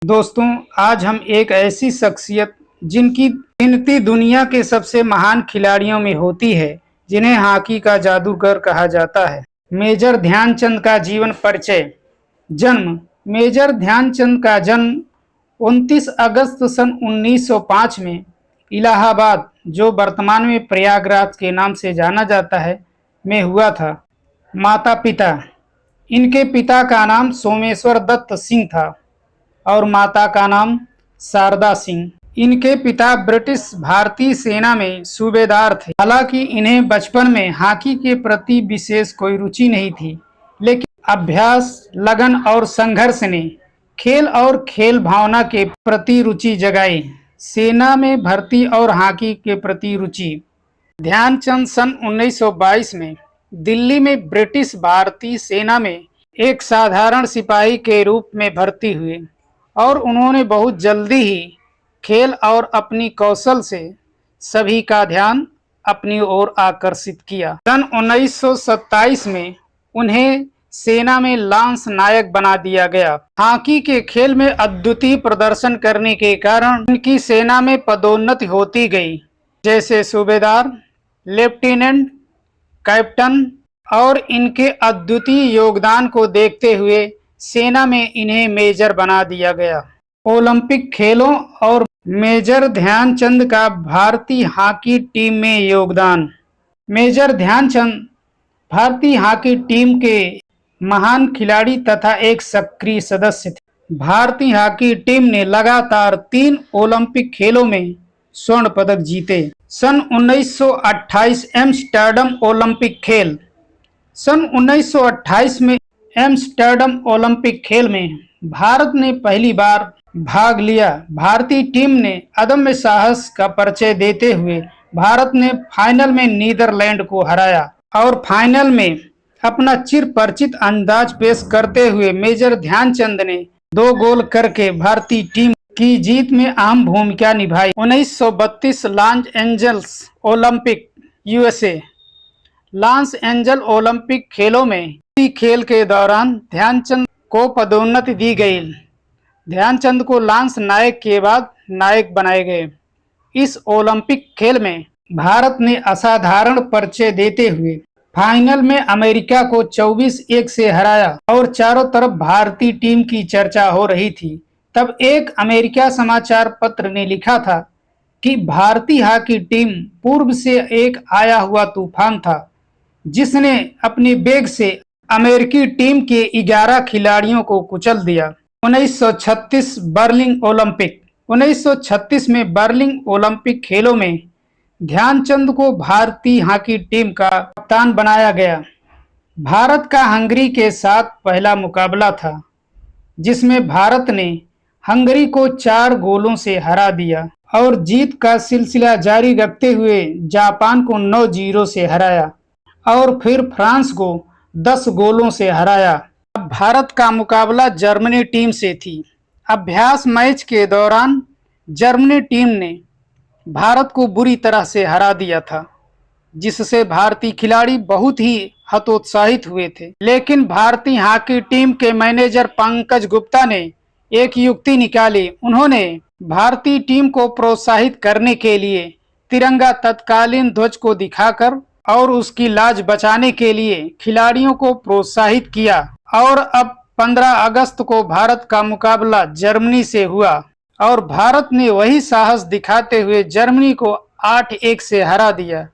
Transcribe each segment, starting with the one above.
दोस्तों, आज हम एक ऐसी शख्सियत जिनकी गिनती दुनिया के सबसे महान खिलाड़ियों में होती है, जिन्हें हॉकी का जादूगर कहा जाता है, मेजर ध्यानचंद का जीवन परिचय। जन्म। मेजर ध्यानचंद का जन्म 29 अगस्त सन 1905 में इलाहाबाद, जो वर्तमान में प्रयागराज के नाम से जाना जाता है, में हुआ था। माता पिता। इनके पिता का नाम सोमेश्वर दत्त सिंह था और माता का नाम शारदा सिंह। इनके पिता ब्रिटिश भारतीय सेना में सूबेदार थे। हालांकि इन्हें बचपन में हॉकी के प्रति विशेष कोई रुचि नहीं थी, लेकिन अभ्यास, लगन और संघर्ष ने खेल और खेल भावना के प्रति रुचि जगाई। सेना में भर्ती और हॉकी के प्रति रुचि। ध्यानचंद सन 1922 में दिल्ली में ब्रिटिश भारतीय सेना में एक साधारण सिपाही के रूप में भर्ती हुए और उन्होंने बहुत जल्दी ही खेल और अपनी कौशल से सभी का ध्यान अपनी ओर आकर्षित किया। सन 1927 में उन्हें सेना में लांस नायक बना दिया गया। हॉकी के खेल में अद्वितीय प्रदर्शन करने के कारण उनकी सेना में पदोन्नति होती गई, जैसे सूबेदार, लेफ्टिनेंट, कैप्टन, और इनके अद्वितीय योगदान को देखते हुए सेना में इन्हें मेजर बना दिया गया। ओलंपिक खेलों और मेजर ध्यानचंद का भारतीय हॉकी टीम में योगदान। मेजर ध्यानचंद भारतीय हॉकी टीम के महान खिलाड़ी तथा एक सक्रिय सदस्य थे। भारतीय हॉकी टीम ने लगातार 3 ओलंपिक खेलों में स्वर्ण पदक जीते। सन 1928 एम्स्टर्डम ओलंपिक खेल। सन 1928 में एम्स्टर्डम ओलंपिक खेल में भारत ने पहली बार भाग लिया। भारतीय टीम ने अदम्य साहस का परिचय देते हुए भारत ने फाइनल में नीदरलैंड को हराया और फाइनल में अपना चिरपरिचित अंदाज पेश करते हुए मेजर ध्यानचंद ने 2 गोल करके भारतीय टीम की जीत में अहम भूमिका निभाई। 1932 Los Angeles Olympic USA. Loss angel Olympic खेलों में इसी खेल के दौरान ध्यानचंद को पदोन्नति दी गई। ध्यानचंद को लांस नायक के बाद नायक बनाए गए। इस ओलंपिक खेल में भारत ने असाधारण परिचय देते हुए फाइनल में अमेरिका को 24-1 से हराया और चारों तरफ भारतीय टीम की चर्चा हो रही थी। तब एक अमेरिका समाचार पत्र ने लिखा था कि भारतीय हॉकी टीम पूर्व से एक आया हुआ तूफान था, जिसने अपनी वेग से अमेरिकी टीम के 11 खिलाड़ियों को कुचल दिया। 1936 बर्लिन ओलंपिक। 1936 में बर्लिन ओलंपिक खेलों में ध्यानचंद को भारतीय हॉकी टीम का कप्तान बनाया गया। भारत का हंगरी के साथ पहला मुकाबला था, जिसमें भारत ने हंगरी को 4 गोलों से हरा दिया और जीत का सिलसिला जारी रखते हुए जापान को 9-0 से हराया और फिर फ्रांस को 10 गोलों से हराया। अब भारत का मुकाबला जर्मनी टीम से थी। अभ्यास मैच के दौरान जर्मनी टीम ने भारत को बुरी तरह से हरा दिया था, जिससे भारतीय खिलाड़ी बहुत ही हतोत्साहित हुए थे। लेकिन भारतीय हॉकी टीम के मैनेजर पंकज गुप्ता ने एक युक्ति निकाली। उन्होंने भारतीय टीम को प्रोत्साहित करने के लिए तिरंगा तत्कालीन ध्वज को दिखाकर और उसकी लाज बचाने के लिए खिलाड़ियों को प्रोत्साहित किया और अब 15 अगस्त को भारत का मुकाबला जर्मनी से हुआ और भारत ने वही साहस दिखाते हुए जर्मनी को 8-1 से हरा दिया।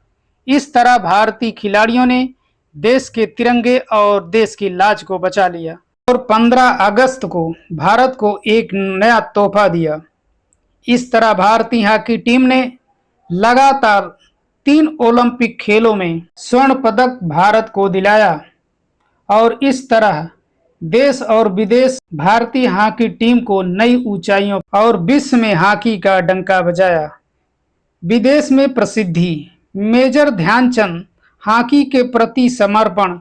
इस तरह भारतीय खिलाड़ियों ने देश के तिरंगे और देश की लाज को बचा लिया और 15 अगस्त को भारत को एक नया तोहफा दिया। इस तरह भारतीय हॉकी टीम ने लगातार 3 ओलंपिक खेलों में स्वर्ण पदक भारत को दिलाया और इस तरह देश और विदेश भारतीय हॉकी टीम को नई ऊंचाइयों और विश्व में हॉकी का डंका बजाया। विदेश में प्रसिद्धि। मेजर ध्यानचंद हॉकी के प्रति समर्पण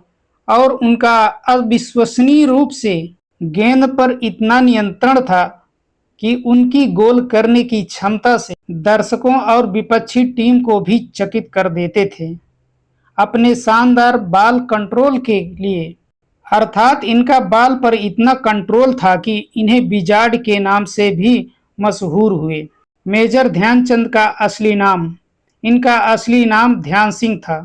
और उनका अविश्वसनीय रूप से गेंद पर इतना नियंत्रण था कि उनकी गोल करने की क्षमता से दर्शकों और विपक्षी टीम को भी चकित कर देते थे। अपने शानदार बॉल कंट्रोल के लिए अर्थात इनका बाल पर इतना कंट्रोल था कि इन्हें विजार्ड के नाम से भी मशहूर हुए। मेजर ध्यानचंद का असली नाम, इनका असली नाम ध्यान सिंह था।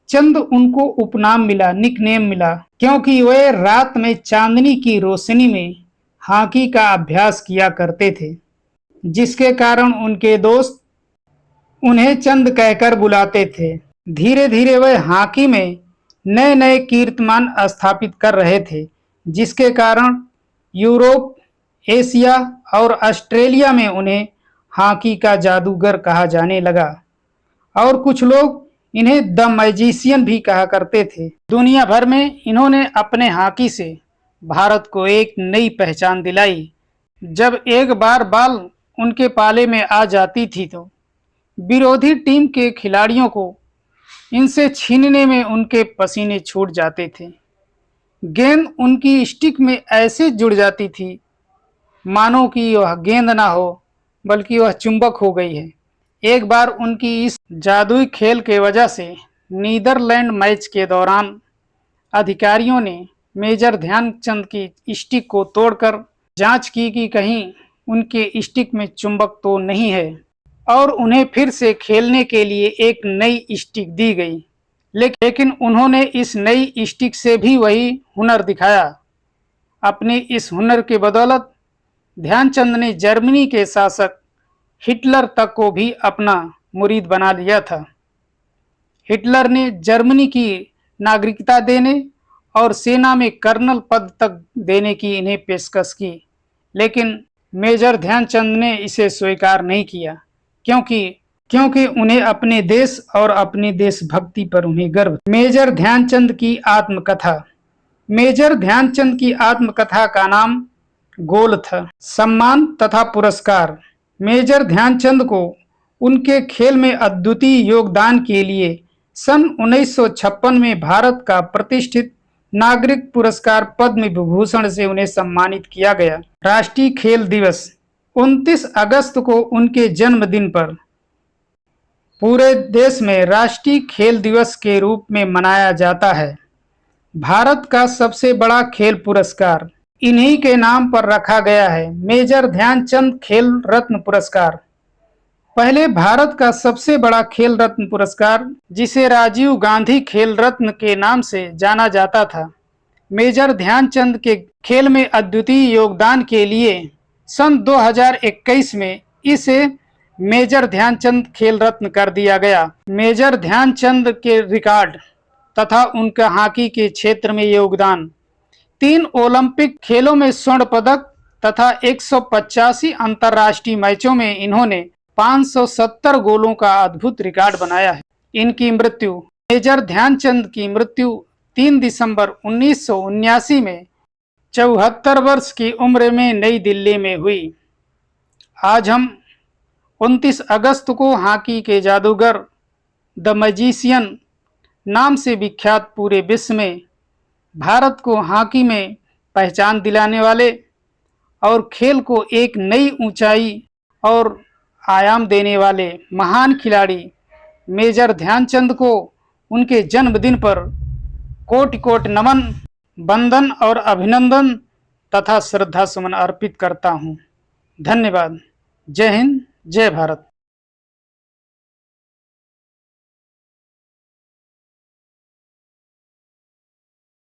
चंद उनको उपनाम मिला, निकनेम मिला, क्योंकि वे रात में चांदनी की रोशनी में हॉकी का अभ्यास किया करते थे, जिसके कारण उनके दोस्त उन्हें चंद कहकर बुलाते थे। धीरे धीरे वे हॉकी में नए नए कीर्तिमान स्थापित कर रहे थे, जिसके कारण यूरोप, एशिया और ऑस्ट्रेलिया में उन्हें हॉकी का जादूगर कहा जाने लगा और कुछ लोग इन्हें द मैजिशियन भी कहा करते थे। दुनिया भर में इन्होंने अपने हॉकी से भारत को एक नई पहचान दिलाई। जब एक बार बाल उनके पाले में आ जाती थी तो विरोधी टीम के खिलाड़ियों को इनसे छीनने में उनके पसीने छूट जाते थे। गेंद उनकी स्टिक में ऐसे जुड़ जाती थी मानो कि वह गेंद ना हो बल्कि वह चुंबक हो गई है। एक बार उनकी इस जादुई खेल के वजह से नीदरलैंड मैच के दौरान अधिकारियों ने मेजर ध्यानचंद की स्टिक को तोड़कर जांच की कि कहीं उनके स्टिक में चुंबक तो नहीं है और उन्हें फिर से खेलने के लिए एक नई स्टिक दी गई। लेकिन उन्होंने इस नई स्टिक से भी वही हुनर दिखाया। अपने इस हुनर के बदौलत ध्यानचंद ने जर्मनी के शासक हिटलर तक को भी अपना मुरीद बना लिया था। हिटलर ने जर्मनी की नागरिकता देने और सेना में कर्नल पद तक देने की इन्हें पेशकश की, लेकिन मेजर ध्यानचंद ने इसे स्वीकार नहीं किया क्योंकि उन्हें अपने देश और अपनी देशभक्ति पर उन्हें गर्व। मेजर ध्यानचंद की आत्मकथा। मेजर ध्यानचंद की आत्मकथा का नाम गोल था। सम्मान तथा पुरस्कार। मेजर ध्यानचंद को उनके खेल में अद्वितीय योगदान के लिए सन 1956 में भारत का प्रतिष्ठित नागरिक पुरस्कार पद्म विभूषण से उन्हें सम्मानित किया गया। राष्ट्रीय खेल दिवस 29 अगस्त को उनके जन्मदिन पर पूरे देश में राष्ट्रीय खेल दिवस के रूप में मनाया जाता है। भारत का सबसे बड़ा खेल पुरस्कार इन्हीं के नाम पर रखा गया है, मेजर ध्यानचंद खेल रत्न पुरस्कार। पहले भारत का सबसे बड़ा खेल रत्न पुरस्कार, जिसे राजीव गांधी खेल रत्न के नाम से जाना जाता था, मेजर ध्यानचंद के खेल में अद्वितीय योगदान के लिए सन 2021 में इसे मेजर ध्यानचंद खेल रत्न कर दिया गया। मेजर ध्यानचंद के रिकॉर्ड तथा उनका हॉकी के क्षेत्र में योगदान, 3 ओलंपिक खेलों में स्वर्ण पदक तथा 185 अंतर्राष्ट्रीय मैचों में इन्होंने 570 गोलों का अद्भुत रिकॉर्ड बनाया है। इनकी मृत्यु, मेजर ध्यानचंद की मृत्यु 3 दिसंबर 1979 में 74 वर्ष की उम्र में नई दिल्ली में हुई। आज हम 29 अगस्त को हॉकी के जादूगर द मैजिशियन नाम से विख्यात पूरे विश्व में भारत को हॉकी में पहचान दिलाने वाले और खेल को एक नई ऊंचाई और आयाम देने वाले महान खिलाड़ी मेजर ध्यानचंद को उनके जन्मदिन पर कोटि कोटि नमन, वंदन और अभिनंदन तथा श्रद्धा सुमन अर्पित करता हूँ। धन्यवाद। जय हिंद, जय भारत।